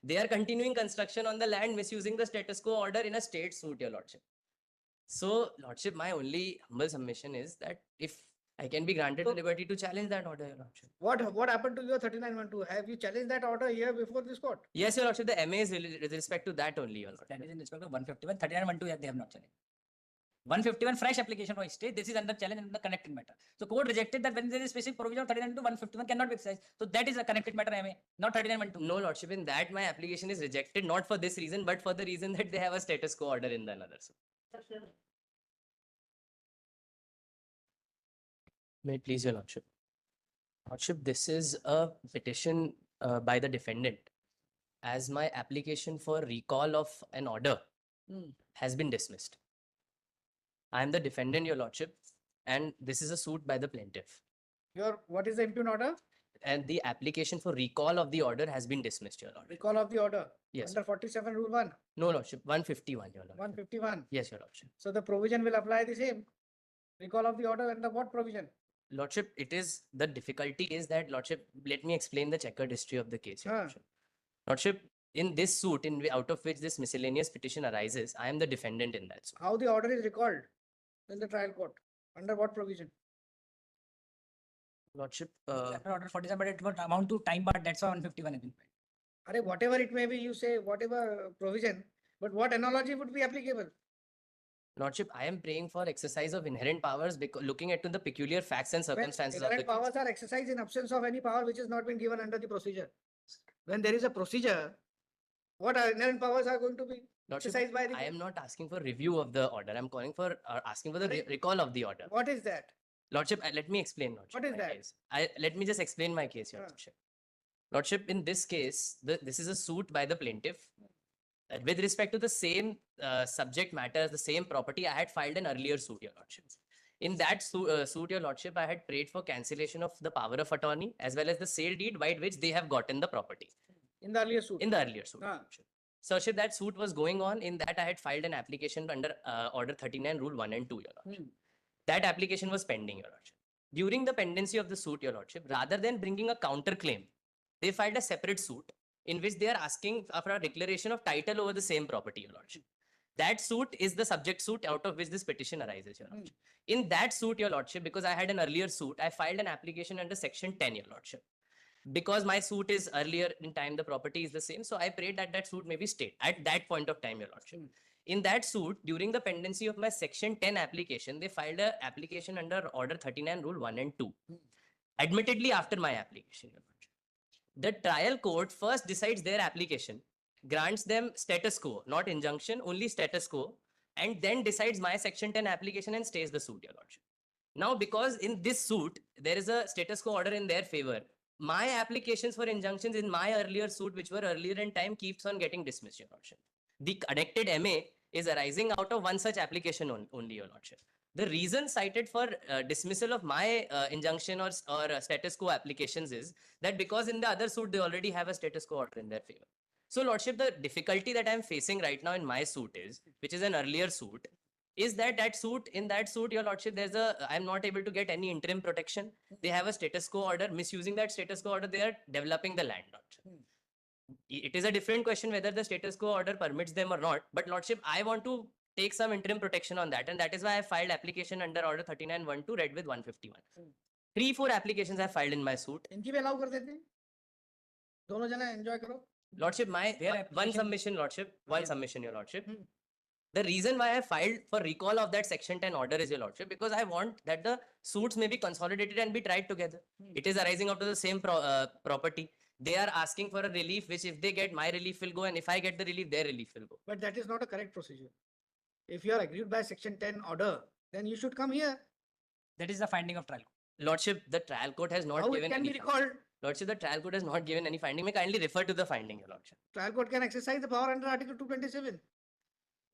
They are continuing construction on the land, misusing the status quo order in a state suit, your lordship. So, lordship, my only humble submission is that if I can be granted the liberty to challenge that order, your lordship. What happened to your 3912? Have you challenged that order here before this court? Yes, your lordship, the MA is with respect to that only, your lordship. That is in respect of 151. 3912, they have not challenged. 151 fresh application for stay. This is under challenge and the connected matter. So court rejected that when there is specific provision of 39 to 151 cannot be exercised. So that is a connected matter, MA, not 3912. No, lordship, in that my application is rejected, not for this reason, but for the reason that they have a status quo order in the another suit. May it please your lordship. Lordship, this is a petition by the defendant, as my application for recall of an order has been dismissed. I am the defendant, your lordship, and this is a suit by the plaintiff. What is the impugned order? And the application for recall of the order has been dismissed, your lordship. Recall of the order. Yes. Under 47 rule 1, No, lordship, 151, your lordship. 151. Yes, your lordship. So the provision will apply the same. Recall of the order under what provision? Lordship, it is, the difficulty is that, lordship, let me explain the checkered history of the case, your Ah. lordship. Lordship, in this suit, out of which this miscellaneous petition arises, I am the defendant in that suit. How the order is recalled in the trial court? Under what provision? Lordship, Order 47, but it would amount to time bar. That's why 151 has been filed. Whatever it may be, you say whatever provision, but what analogy would be applicable? Lordship, I am praying for exercise of inherent powers, because looking at the peculiar facts and When circumstances of the inherent case. powers are exercised in absence of any power which has not been given under the procedure. When there is a procedure, what are inherent powers are going to be Lordship, exercised by the I am not asking for review of the order. I'm calling for asking for the recall of the order. What is that? Lordship, let me explain, Lordship. What is my that? case. Let me just explain my case, Your Ah. Lordship. Lordship, in this case, this is a suit by the plaintiff. With respect to the same subject matter, the same property, I had filed an earlier suit, Your Lordship. In that suit, Your Lordship, I had prayed for cancellation of the power of attorney as well as the sale deed by which they have gotten the property. In the earlier suit? In the earlier suit. Ah. So, Lordship, that suit was going on. In that, I had filed an application under Order 39, Rule 1 and 2, Your Lordship. That application was pending, Your Lordship. During the pendency of the suit, Your Lordship, rather than bringing a counterclaim, they filed a separate suit in which they are asking for a declaration of title over the same property, Your Lordship. That suit is the subject suit out of which this petition arises, Your Lordship. In that suit, Your Lordship, because I had an earlier suit, I filed an application under Section 10, Your Lordship. Because my suit is earlier in time, the property is the same. So I prayed that that suit may be stayed at that point of time, Your Lordship. In that suit, during the pendency of my Section 10 application, they filed an application under Order 39, Rule 1 and 2. Admittedly, after my application, Your Lordship. The trial court first decides their application, grants them status quo, not injunction, only status quo, and then decides my Section 10 application and stays the suit, Your Lordship. Now, because in this suit, there is a status quo order in their favor, my applications for injunctions in my earlier suit, which were earlier in time, keeps on getting dismissed, Your Lordship. The connected MA is arising out of one such application only, Your Lordship. The reason cited for dismissal of my injunction or status quo applications is that because in the other suit, they already have a status quo order in their favor. So, Lordship, the difficulty that I'm facing right now in my suit is, which is an earlier suit, is that in that suit, Your Lordship, I'm not able to get any interim protection. They have a status quo order. Misusing that status quo order, they are developing the land, Lordship. It is a different question whether the status quo order permits them or not. But, Lordship, I want to take some interim protection on that. And that is why I filed application under Order 39(1)(2) read with 151. 3-4 applications I filed in my suit. इनकी भी allow कर देते हैं? दोनों जना enjoy करो. Lordship, my one submission, Lordship, one submission, Your Lordship. The reason why I filed for recall of that Section 10 order is, Your Lordship, because I want that the suits may be consolidated and be tried together. It is arising out of the same property. They are asking for a relief, which if they get, my relief will go, and if I get the relief, their relief will go. But that is not a correct procedure. If you are aggrieved by Section 10 order, then you should come here. That is the finding of trial. Lordship, the trial court has not How given it can be any. recalled? Lordship, the trial court has not given any finding. May kindly refer to the finding, Your Lordship. Trial court can exercise the power under Article 227.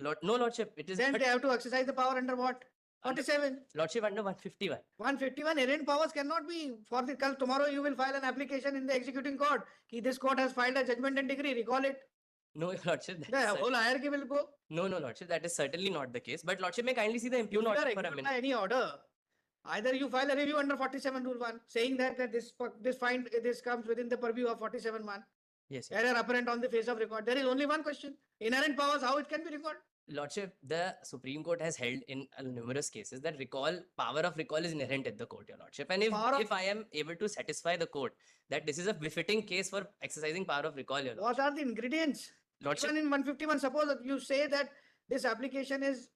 No, Lordship, it is. Then but they have to exercise the power under what? 47. Lordship, under 151. 151 errant powers cannot be for the tomorrow you will file an application in the executing court. This court has filed a judgment and decree. Recall it. No, Your Lordship. The whole hierarchy will go. No, Lordship, that is certainly not the case. But Lordship, may kindly see the impugned If you order are for a aggrieved minute. by any order, either you file a review under 47 rule 1 saying that this comes within the purview of 47(1), Yes, yes. Error apparent on the face of record. There is only one question. Inherent powers, how it can be recalled? Lordship, the Supreme Court has held in numerous cases that power of recall is inherent in the court, Your Lordship. And Power of- if I am able to satisfy the court that this is a befitting case for exercising power of recall, Your Lordship. What are the ingredients? Lordship, Even in 151, suppose that you say that this application is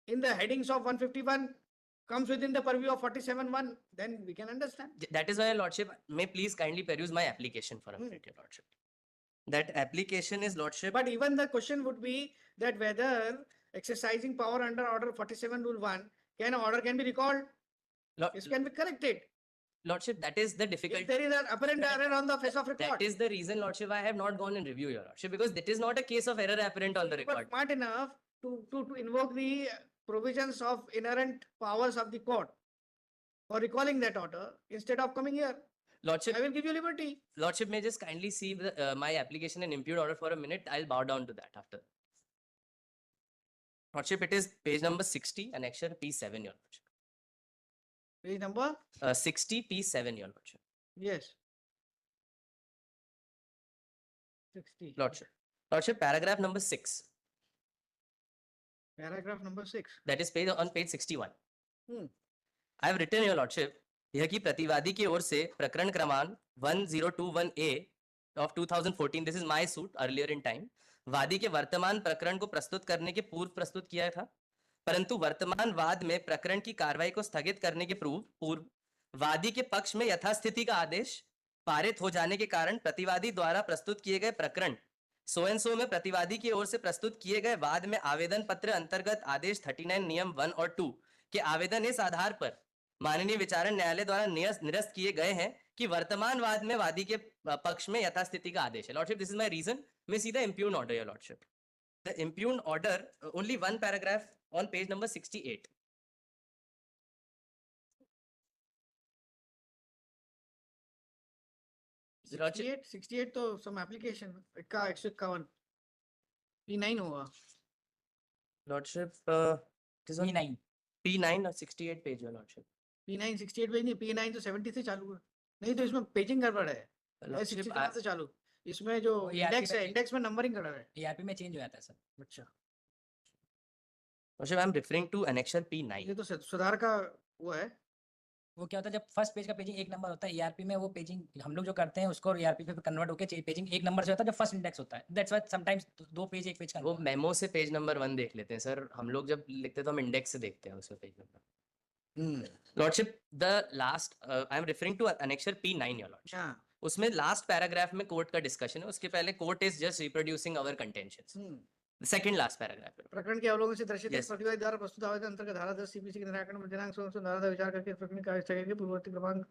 in the headings of 151, comes within the purview of 47(1), then we can understand. that is why, Your Lordship, may please kindly peruse my application for a Hmm. minute, Your Lordship. That application is, Lordship. But even the question would be that whether exercising power under order 47 rule 1, order can be recalled, this can be corrected. Lordship, that is the If difficulty. there is an apparent error on the face of That record. is the reason, Lordship, I have not gone in review, Your Lordship, because it is not a case of error apparent on the You were record. smart enough to invoke the provisions of inherent powers of the court for recalling that order instead of coming here. Lordship, I will give you liberty. Lordship may just kindly see my application and impute order for a minute. I'll bow down to that after. Lordship, it is page number 60, annexure P7, Your Lordship. Page number? 60 P7, Your Lordship. Yes. 60. Lordship. Lordship, paragraph number 6. Paragraph number 6. That is on page 61. Hmm. I have written, Your Lordship, यह कि प्रतिवादी की ओर से प्रकरण क्रमांक 1021A of 2014, this is my suit earlier in time, वादी के वर्तमान प्रकरण को प्रस्तुत करने के पूर्व प्रस्तुत किया था, परंतु वर्तमान वाद में प्रकरण की कार्रवाई को स्थगित करने के पूर्व वादी के पक्ष में यथास्थिति का आदेश पारित हो जाने के कारण प्रतिवादी द्वारा प्रस्तुत किए गए प्रकरण सो एंड सो में प्रतिवादी की ओर से प्रस्तुत किए गए वाद में आवेदन पत्र अंतर्गत आदेश 39 नियम 1 और 2 के आवेदन इस आधार पर माननीय विचारण न्यायालय द्वारा निरस्त किए गए हैं कि वर्तमान वाद में वादी के पक्ष में यथास्थिति का आदेश है. Lordship, this is my reason. मैं सीधा impugn order, your lordship. The impugn order, only one paragraph on page number 68. Lordship, 68 तो some application का 151 P9 होगा. Lordship, it is on P9. P9 or 68 page, your Lordship. P9 68 page नहीं, P9 तो 70 से चालू है. नहीं तो इसमें पेजिंग गड़बड़ है. Lordship, 60 से चालू. इसमें जो वो ERP इंडेक्स में है, change- इंडेक्स में नंबरिंग गड़बड़ है. ERP में चेंज हो जाता है सर. अच्छा. Lordship, I am referring to annexure P9. ये तो सुधार का वो है. वो क्या होता है जब फर्स्ट पेज का पेजिंग एक नंबर होता है ERP में, वो पेजिंग हम लोग जो करते हैं उसको ERP पे कन्वर्ट होकर पेजिंग एक नंबर से होता है जब फर्स्ट इंडेक्स होता है. दैट्स व्हाई समटाइम्स दो पेज एक पेज का वो मेमो से पेज नंबर 1 देख लेते हैं सर. हम लोग जब लिखते हैं तो हम इंडेक्स से देखते हैं उसमें page number. Lordship, the last, I am referring to annexure P9, your Lordship. अच्छा. उसमें लास्ट पैराग्राफ में कोर्ट का डिस्कशन है. उसके पहले court is just reproducing our contentions. Second last paragraph. प्रकरण के अवलोकन से दर्शित Yes. प्रतिवादी द्वारा प्रस्तुत आवेदन अंतर्गत धारा 10 सीपीसी के निराकरण में दिनांक से धारा विचार करके प्रकरण का स्थगित के पूर्ववर्ती क्रमांक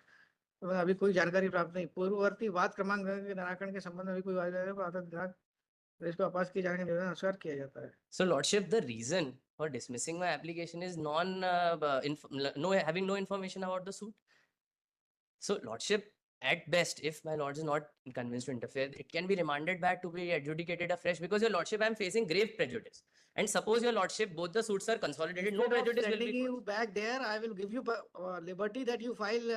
अभी कोई जानकारी प्राप्त नहीं. पूर्ववर्ती वाद क्रमांक के निराकरण के संबंध में अभी कोई दिनांक इसको आपास किए जाने का निवेदन अस्वीकार किया जाता है. So, Lordship, the reason for dismissing my application is having no information about the suit. So, Lordship, at best, if my Lord is not convinced to interfere, it can be remanded back to be adjudicated afresh because, your Lordship, I am facing grave prejudice. And suppose, your Lordship, both the suits are consolidated, no Instead of prejudice will sending be. you back there, I will give you liberty that you file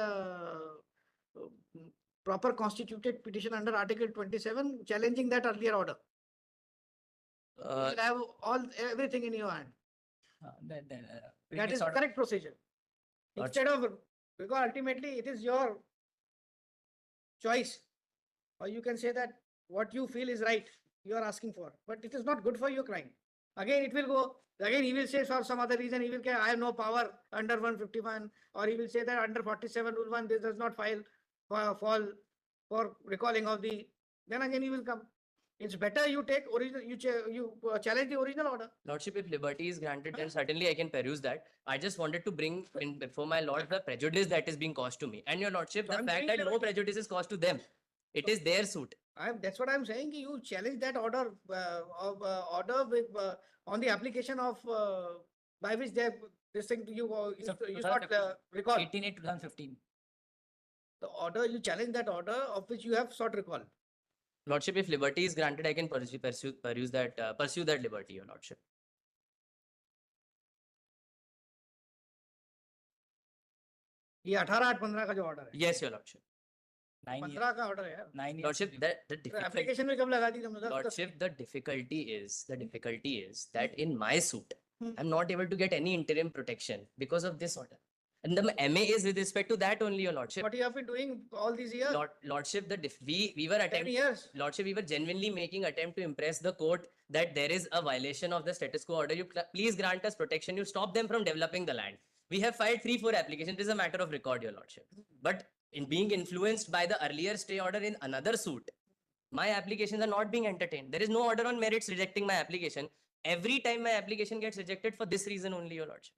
proper constituted petition under Article 27 challenging that earlier order. You will have everything in your hand. That is correct procedure. Instead of, because ultimately it is your choice, or you can say that what you feel is right, you are asking for, but it is not good for your client. Again, it will go, again he will say for some other reason, he will say, I have no power under 151, or he will say that under 47 rule 1, this does not fall for recalling of the, then again he will come. It's better you take original, you challenge the original order. Lordship, if liberty is granted, then certainly I can peruse that. I just wanted to bring in before my Lord the prejudice that is being caused to me. And, your Lordship, So the I'm fact saying that that- no prejudice is caused to them. It is their suit. That's what I'm saying. You challenge that order order with on the application of by which they this thing you you got recall. 18/8/2015. The order you challenge that order of which you have sought recall. Lordship, if liberty is granted, I can pursue that liberty, your Lordship. ये 18/8/15 का जो order है. Yes, your Lordship. 9 years. 15 का order है यार. 9 years. Lordship, the तो difficulty, application में कब लगा दी तुमने? Lordship, the difficulty is that in my suit, Hmm. I'm not able to get any interim protection because of this order. And the MA is with respect to that only, your Lordship. What you have been doing all these years? Lordship, we were 10 attempting. years. Lordship, we were genuinely making attempt to impress the court that there is a violation of the status quo order. Please grant us protection. You stop them from developing the land. We have filed 3-4 applications. It is a matter of record, your Lordship. But in being influenced by the earlier stay order in another suit, my applications are not being entertained. There is no order on merits rejecting my application. Every time my application gets rejected for this reason only, your Lordship.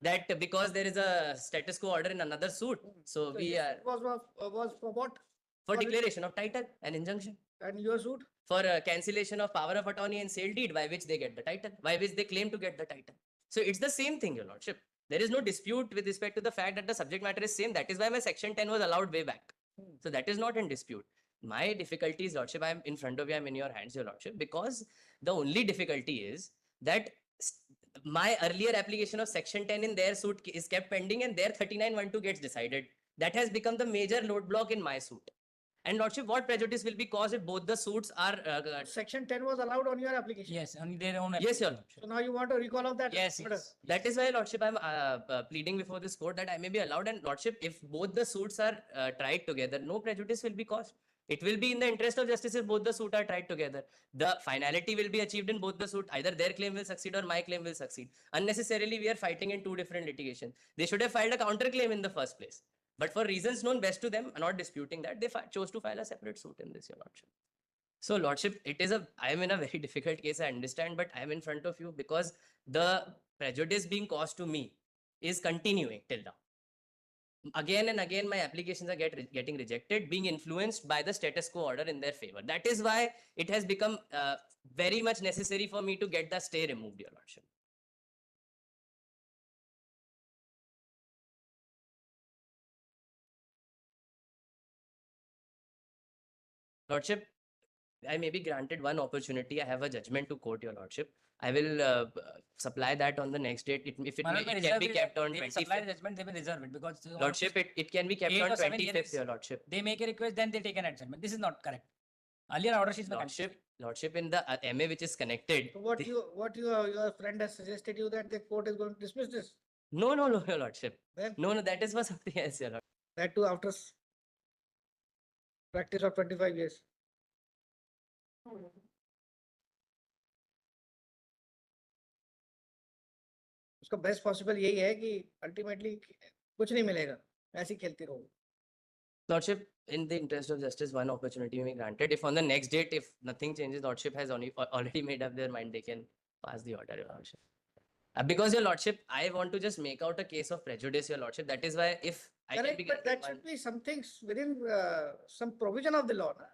That because there is a status quo order in another suit, so we this are was for what? for for which- declaration of title and injunction. And your suit? For cancellation of power of attorney and sale deed by which they get the title, by which they claim to get the title. So it's the same thing, your Lordship. There is no dispute with respect to the fact that the subject matter is same. That is why my section 10 was allowed way back. So that is not in dispute. My difficulty is, Lordship, I am in front of you, I am in your hands, your Lordship, because the only difficulty is that my earlier application of section 10 in their suit is kept pending and their 3912 gets decided. That has become the major roadblock in my suit. And Lordship, what prejudice will be caused if both the suits are... Section 10 was allowed on your application. Yes, on their own. yes, your Lordship. So now you want a recall of that? Yes, order. yes. That is why, Lordship, I'm pleading before this court that I may be allowed. And Lordship, if both the suits are tried together, no prejudice will be caused. It will be in the interest of justice if both the suit are tried together. The finality will be achieved in both the suit. Either their claim will succeed or my claim will succeed. Unnecessarily, we are fighting in two different litigations. They should have filed a counterclaim in the first place. But for reasons known best to them, I'm not disputing that, they chose to file a separate suit in this, your Lordship. So, Lordship, I am in a very difficult case, I understand, but I am in front of you because the prejudice being caused to me is continuing till now. Again and again, my applications are getting rejected, being influenced by the status quo order in their favor. That is why it has become very much necessary for me to get the stay removed, your Lordship. Lordship, I may be granted one opportunity. I have a judgment to court, your Lordship. I will supply that on the next date. If it, My may, lord, it they can be reserve it. kept on They will supply the 25th. judgment, they will reserve it because Lordship, it can be kept 8 on or 7 25th, years. your Lordship. they make a request, then they take an adjournment. This is not correct. Earlier order sheets were Lordship, in the MA which is connected. So what your friend has suggested you that the court is going to dismiss this? No, your Lordship. Then No, that is for something else, your Lordship. that too after practice of 25 years. उसका best possible यही है कि ultimately कुछ नहीं मिलेगा, ऐसे ही खेलती रहो. Lordship, in the interest of justice, one opportunity may be granted. If on the next date, if nothing changes, Lordship has already made up their mind, they can pass the order, your Lordship. Because, your Lordship, I want to just make out a case of prejudice, your Lordship. That is why if I can Correct, be but granted that one- should be something within some provision of the law. Na?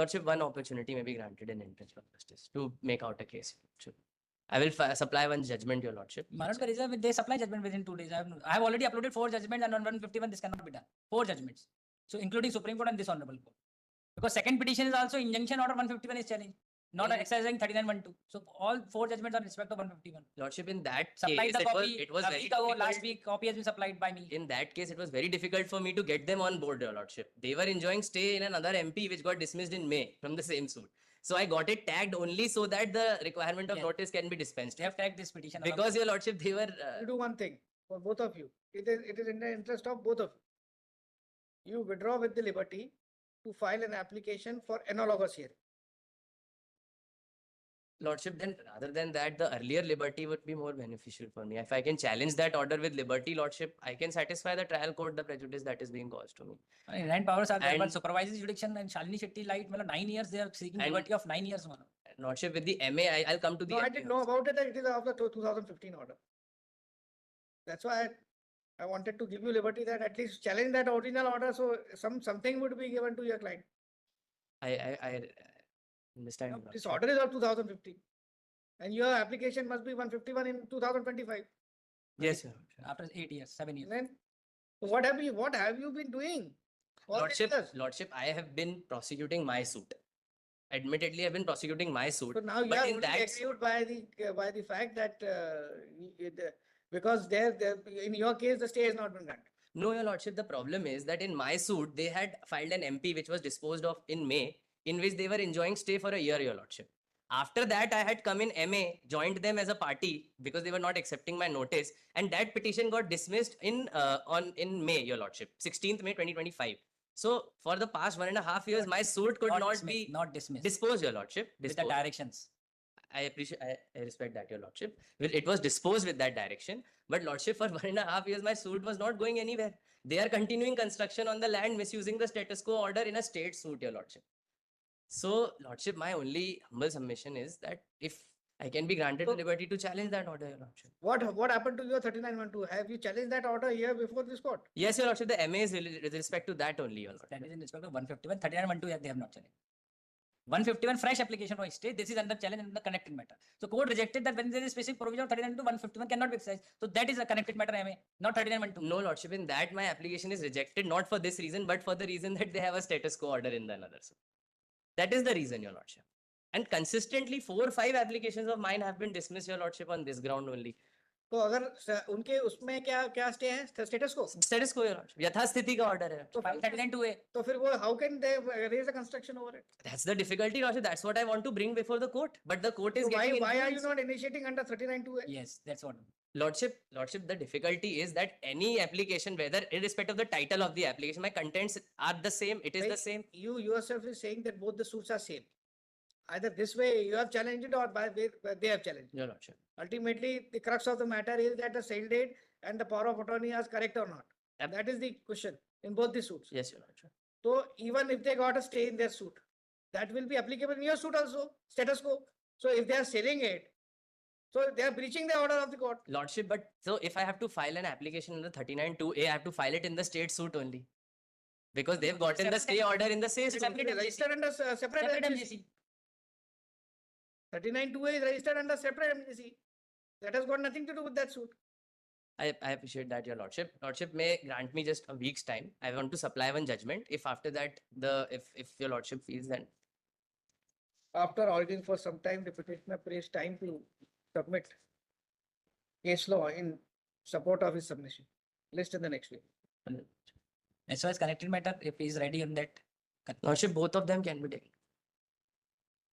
Lordship, one opportunity may be granted in interest of justice to make out a case, your Lordship. I will supply one judgment, your Lordship. they supply judgment within 2 days. I have already uploaded 4 judgments and on 151 this cannot be done. 4 judgments. So including Supreme Court and this Honorable Court. Because second petition is also injunction order 151 is challenged. Not In- exercising 3912. So all 4 judgments are in respect of 151. Lordship, in that Supplied case, the copy it was a very week ago. Last difficult. week copy has been supplied by me. In that case, it was very difficult for me to get them on board, your Lordship. They were enjoying stay in another MP which got dismissed in May from the same suit. So I got it tagged only so that the requirement of Yes. notice can be dispensed. They have tagged this petition. along Because, your Lordship, they were... You do one thing for both of you. It is in the interest of both of you. You withdraw with the liberty to file an application for analogous hearing. Lordship, then rather than that, the earlier liberty would be more beneficial for me. If I can challenge that order with liberty, Lordship, I can satisfy the trial court the prejudice that is being caused to me. Inherent powers are there, but And- supervisory jurisdiction and Shalini Shetty light, 9 years they are seeking And- liberty of 9 years. Lordship, with the MA, I'll come to the No, I MA didn't know also. about it. That it is of the 2015 order. That's why I wanted to give you liberty that at least challenge that original order. So something would be given to your client. I understand. Now, your this Lordship. order is of 2015. And your application must be 151 in 2025. Yes, your Lordship. After 8 years, 7 years. Then so what have you been doing? All these years? Lordship, I have been prosecuting my suit. Admittedly, I've been prosecuting my suit. So now you But are in only that- aggrieved by the fact that because there in your case the stay has not been granted. No, your lordship, the problem is that in my suit, they had filed an MP which was disposed of in May, in which they were enjoying stay for a year, your lordship. After that, I had come in MA, joined them as a party because they were not accepting my notice, and that petition got dismissed in May, your lordship, 16th May 2025. So for the past 1.5 years, my suit could not be not dismissed. disposed, your lordship. With the Disposed. directions. I appreciate, I respect that, your lordship. Well, it was disposed with that direction, but lordship, for 1.5 years, my suit was not going anywhere. They are continuing construction on the land, misusing the status quo order in a state suit, your lordship. So, lordship, my only humble submission is that if I can be granted the So- liberty to challenge that order, your lordship. What happened to your 3912? Have you challenged that order here before this court? Yes, your lordship, the MA is with respect to that only, your lordship. That is in respect of 151, 3912 they have not challenged. 151 fresh application for stay. This is under challenge in the connected matter. So court rejected that when there is specific provision of 39 to 151 cannot be exercised. So that is a connected matter MA, not 3912. No, lordship, in that my application is rejected, not for this reason, but for the reason that they have a status quo order in the another suit. That is the reason, your lordship. And consistently 4 or 5 applications of mine have been dismissed, your lordship, on this ground only. तो अगर उनके उसमें क्या stay है status को Status quo, your lordship. यथास्थिति का order है. तो File 39-2A. तो फिर वो how can they raise a construction over it? That's the difficulty, lordship. That's what I want to bring before the court. But the court is So getting why are you influenced. not initiating under 39.2A? Yes, that's what. Lordship, the difficulty is that any application, whether irrespective of the title of the application, my contents are the same. It is the Right. same. You yourself is saying that both the suits are same. Either this way you have challenged it or by way they have challenged. Your lordship. Ultimately, the crux of the matter is that the sale date and the power of attorney are correct or not. Yep. That is the question in both the suits. Yes, your lordship. So even if they got a stay in their suit, that will be applicable in your suit also, status quo. So if they are selling it, so they are breaching the order of the court. Lordship, but so if I have to file an application in the 39.2A, I have to file it in the state suit only. Because they've gotten the stay order in the same suit. Separate MJC. Registered under separate Separate MJC. MJC. 39.2A is registered under separate MJC. That has got nothing to do with that suit. I appreciate that, your lordship. Lordship may grant me just a week's time. I want to supply one judgment. If after that, if your lordship feels that After arguing for some time, the petitioner praised time to submit case law in support of his submission. List in the next week. As far as connected matter, if he is ready on that. lordship, both of them can be taken.